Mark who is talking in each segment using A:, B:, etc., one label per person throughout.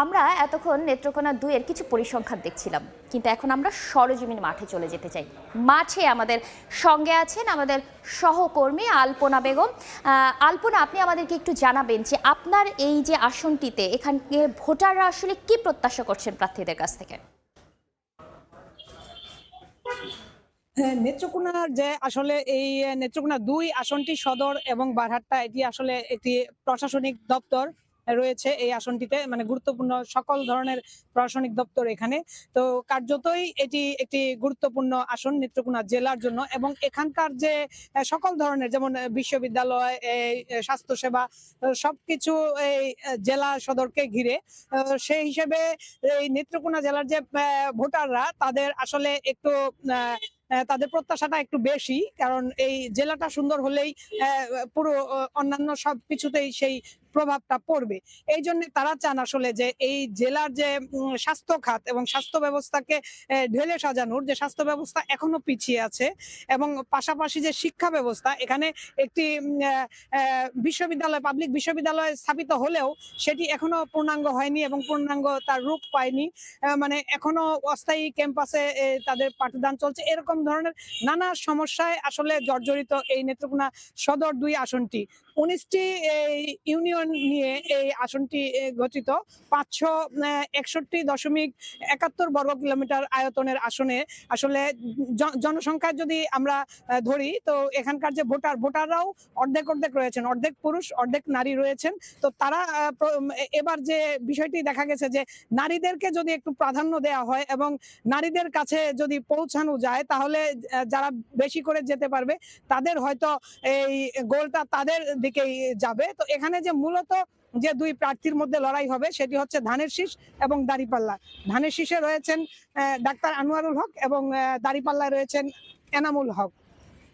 A: আমরা এতক্ষণ নেত্রকোনা ২ এর কিছু পরিসংখ্যান দেখছিলাম, কিন্তু এখন আমরা সরেজমিন মাঠে চলে যেতে চাই। মাঠে আমাদের সঙ্গে আছেন আমাদের সহকর্মী আলপনা বেগম। আলপনা, আপনি আমাদেরকে একটু জানাবেন যে আপনার এই যে আসনটিতে এখানে ভোটাররা আসলে কি প্রত্যাশা করছেন প্রার্থীদের কাছ থেকে?
B: নেত্রকোনার যে আসলে এই নেত্রকোনা ২ আসনটি সদর এবং বারহাট্টা, এটি আসলে একটি প্রশাসনিক দপ্তর রয়েছে এই আসনটিতে, মানে গুরুত্বপূর্ণ সকল ধরনের প্রশাসনিক দপ্তর এখানে। তো কার্যতই এটি একটি গুরুত্বপূর্ণ আসন নেত্রকোনা জেলার জন্য, এবং এখানকার যে সকল ধরনের, যেমন বিশ্ববিদ্যালয়, এই স্বাস্থ্যসেবা, সবকিছু এই জেলা সদরকে ঘিরে। সেই হিসেবে এই নেত্রকোনা জেলার যে ভোটাররা, তাদের আসলে একটু তাদের প্রত্যাশাটা একটু বেশি, কারণ এই জেলাটা সুন্দর হলেই পুরো অন্যান্য সবকিছুতেই সেই প্রভাবটা পড়বে। এই জন্য তারা চান আসলে যে এই জেলার যে স্বাস্থ্য খাত এবং স্বাস্থ্য ব্যবস্থাকে ঢেলে সাজানোর, যে স্বাস্থ্য ব্যবস্থা এখনো পিছিয়ে আছে, এবং পাশাপাশি যে শিক্ষা ব্যবস্থা, এখানে একটি বিশ্ববিদ্যালয়, পাবলিক বিশ্ববিদ্যালয় স্থাপিত হলেও সেটি এখনো পূর্ণাঙ্গ হয়নি এবং পূর্ণাঙ্গ তার রূপ পায়নি। মানে এখনো অস্থায়ী ক্যাম্পাসে তাদের পাঠদান চলছে। এরকম ধরনের নানা সমস্যায় আসলে জর্জরিত এই নেত্রকোনা সদর ২ আসনটি। ১৯টি ইউনিয়ন নিয়ে এই আসনটি গঠিত। ৫৬১.৭১ বর্গ কিলোমিটার আয়তনের আসনে আসলে জনসংখ্যায় যদি আমরা ধরি, তো এখানকার যে ভোটাররাও অর্ধেক অর্ধেক রয়েছেন, অর্ধেক পুরুষ অর্ধেক নারী রয়েছেন। তো তারা এবার যে বিষয়টি দেখা গেছে যে নারীদেরকে যদি একটু প্রাধান্য দেওয়া হয় এবং নারীদের কাছে যদি পৌঁছানো যায়, তাহলে যারা বেশি করে যেতে পারবে তাদের হয়তো এই গোলটা তাদের দিকেই যাবে। তো এখানে যে মূলত যে ২ প্রার্থীর মধ্যে লড়াই হবে, সেটি হচ্ছে ধানের শীষ এবং দাঁড়িপাল্লা। ধানের শীষে রয়েছেন ডাক্তার আনোয়ারুল হক এবং দাঁড়িপাল্লায় রয়েছেন এনামুল হক।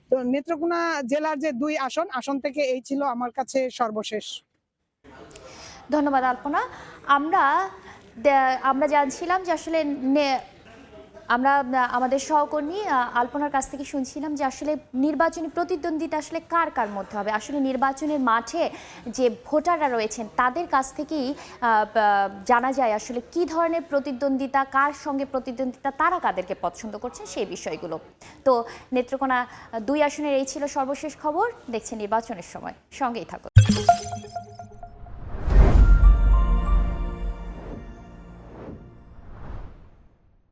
B: তো নেত্রকোনা জেলার যে ২ আসন থেকে এই ছিল আমার কাছে সর্বশেষ।
A: ধন্যবাদ আলপনা। আমরা আমরা জানছিলাম যে আসলে আমরা আমাদের সহকর্মী আলপনার কাছ থেকে শুনছিলাম যে আসলে নির্বাচনী প্রতিদ্বন্দ্বিতা আসলে কার কার মধ্যে হবে। আসলে নির্বাচনের মাঠে যে ভোটাররা রয়েছেন তাদের কাছ থেকেই জানা যায় আসলে কি ধরনের প্রতিদ্বন্দ্বিতা, কার সঙ্গে প্রতিদ্বন্দ্বিতা, তারা কাদেরকে পছন্দ করছেন সেই বিষয়গুলো। তো নেত্রকোনা ২ আসনের এই ছিল সর্বশেষ খবর। দেখছেন নির্বাচনের সময়, সঙ্গেই থাকুন।